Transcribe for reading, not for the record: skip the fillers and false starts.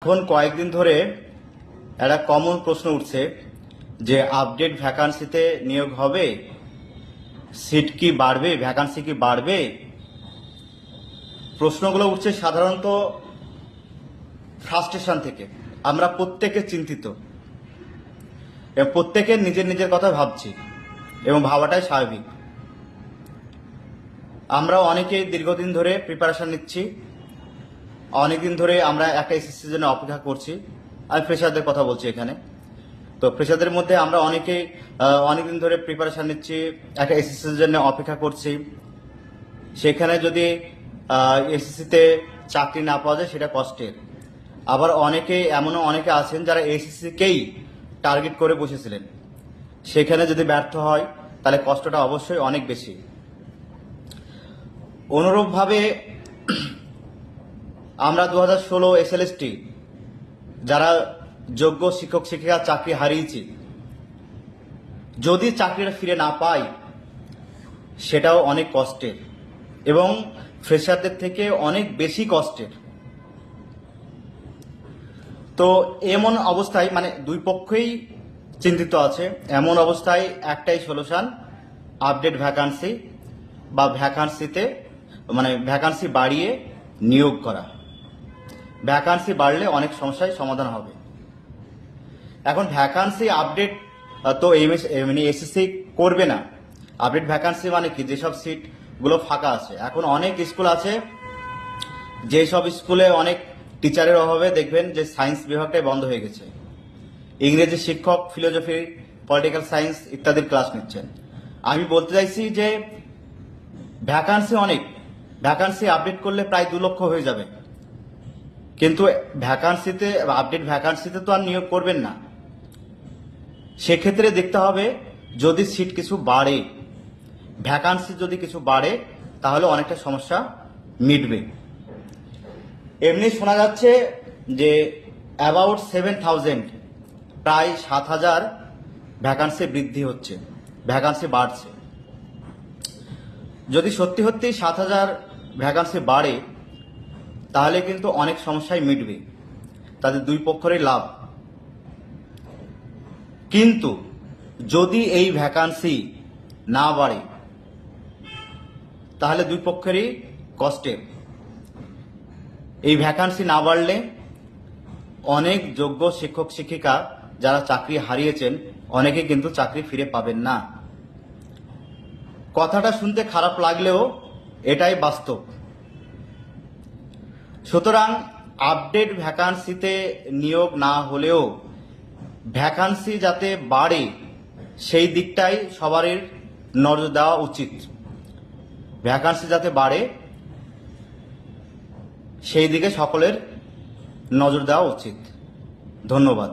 এখন কয়েকদিন ধরে একটা কমন প্রশ্ন উঠছে যে আপডেট ভ্যাকান্সিতে নিয়োগ হবে, সিট কি বাড়বে, ভ্যাকান্সি কি বাড়বে। প্রশ্নগুলো উঠছে সাধারণত ফ্রাস্ট্রেশন থেকে। আমরা প্রত্যেকে চিন্তিত এবং প্রত্যেকে নিজের নিজের কথা ভাবছি এবং ভাবাটাই স্বাভাবিক। আমরা অনেকেই দীর্ঘদিন ধরে প্রিপারেশন নিচ্ছি, অনেকদিন ধরে আমরা একটা এসএসসির জন্য অপেক্ষা করছি। আমি ফ্রেশারদের কথা বলছি এখানে। তো ফ্রেশারদের মধ্যে আমরা অনেকেই অনেকদিন ধরে প্রিপারেশন নিচ্ছি, একটা এসএসসির জন্য অপেক্ষা করছি। সেখানে যদি এসএসসিতে চাকরি না পাওয়া যায় সেটা কষ্টের। আবার এমনও অনেকে আছেন যারা এসএসসিকেই টার্গেট করে বসেছিলেন, সেখানে যদি ব্যর্থ হয় তাহলে কষ্টটা অবশ্যই অনেক বেশি। অনুরূপভাবে আমরা 2016 এসএলএসটি যারা যোগ্য শিক্ষক শিক্ষিকা চাকরি হারিয়েছি, যদি চাকরিটা ফিরে না পাই সেটাও অনেক কষ্টের এবং ফ্রেশারদের থেকে অনেক বেশি কষ্টের। তো এমন অবস্থায় দুই পক্ষই চিন্তিত আছে। এমন অবস্থায় একটাই সলিউশন, আপডেট ভ্যাকান্সি বা ভ্যাকান্সি বাড়িয়ে নিয়োগ করা। ভ্যাকান্সি বাড়লে অনেক সমস্যার সমাধান হবে। এখন ভ্যাকান্সি আপডেট তো এসএসসি করবে না। আপডেট ভ্যাকান্সি মানে কি, যেসব সিটগুলো ফাঁকা আছে। এখন অনেক স্কুল আছে যেসব স্কুলে অনেক টিচারের অভাবে দেখবেন যে সায়েন্স বিভাগটাই বন্ধ হয়ে গেছে। ইংরেজি শিক্ষক, ফিলোসফি, পলিটিক্যাল সায়েন্স ইত্যাদির ক্লাস নিচ্ছেন। আমি বলতে চাইছি যে ভ্যাকান্সি আপডেট করলে প্রায় 2 লক্ষ হয়ে যাবে, কিন্তু আপডেট ভ্যাকান্সিতে তো আর নিয়োগ করবেন না। সেক্ষেত্রে দেখতে হবে যদি সিট কিছু বাড়ে, ভ্যাকান্সি যদি কিছু বাড়ে তাহলে অনেকটা সমস্যা মিটবে। এমনি শোনা যাচ্ছে যে অ্যাবাউট 7,000, প্রায় 7,000 ভ্যাকান্সি বৃদ্ধি হচ্ছে, ভ্যাকান্সি বাড়ছে। যদি সত্যি সত্যি 7,000 ভ্যাকান্সি বাড়ে তাহলে কিন্তু অনেক সমস্যাই মিটবে, তাদের দুই পক্ষেরই লাভ। কিন্তু যদি এই ভ্যাকান্সি না বাড়ে তাহলে দুই পক্ষেরই কষ্টের। এই ভ্যাকান্সি না বাড়লে অনেক যোগ্য শিক্ষক শিক্ষিকা যারা চাকরি হারিয়েছেন অনেকে কিন্তু চাকরি ফিরে পাবেন না। কথাটা শুনতে খারাপ লাগলেও এটাই বাস্তব। সুতরাং আপডেট ভ্যাকান্সিতে নিয়োগ না হলেও ভ্যাকান্সি যাতে বাড়ে সেই দিকটাই সবারই নজর দেওয়া উচিত। ভ্যাকান্সি যাতে বাড়ে সেই দিকে সকলের নজর দেওয়া উচিত। ধন্যবাদ।